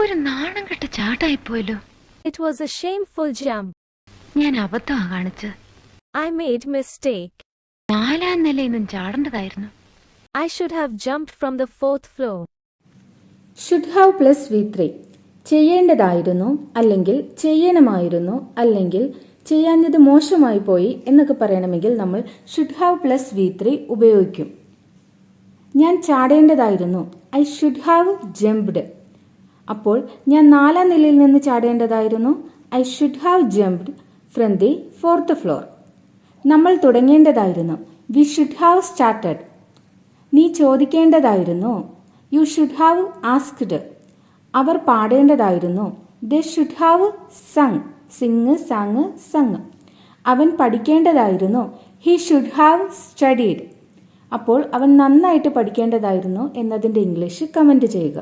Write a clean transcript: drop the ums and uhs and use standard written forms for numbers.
ഒരു നാണം കെട്ട ചാട്ടായിപ്പോയല്ലോ. It was a shameful jump. ഞാൻ അബദ്ധമാ കാണിച്ചത്. I made mistake. 4ാം നിലയിൽ നിന്നും ചാടേണ്ടതായിരുന്നു. I should have jumped from the 4th floor. should have plus V3. ചെയ്യേണ്ടതായിരുന്നു, അല്ലെങ്കിൽ ചെയ്യണമായിരുന്നു, അല്ലെങ്കിൽ ചെയ്യാഞ്ഞത് മോശമായി പോയി എന്നൊക്കെ പറയണമെങ്കിൽ നമ്മൾ should have plus V3 ഉപയോഗിക്കും. ഞാൻ ചാടേണ്ടതായിരുന്നു, I should have jumped. അപ്പോൾ ഞാൻ 4ാം നിലയിൽ നിന്ന് ചാടേണ്ടതായിരുന്നു, I should have jumped from the 4th floor. നമ്മൾ തുടങ്ങേണ്ടതായിരുന്നു, we should have started. നീ ചോദിക്കേണ്ടതായിരുന്നു, you should have asked. Our പാടേണ്ടതായിരുന്നു, they should have sung. sing, sang, sung. അവൻ പഠിക്കേണ്ടതായിരുന്നു, he should have studied. അപ്പോൾ അവൻ നന്നായിട്ട് പഠിക്കേണ്ടതായിരുന്നു എന്നതിൻ്റെ ഇംഗ്ലീഷ് കമൻറ്റ് ചെയ്യുക.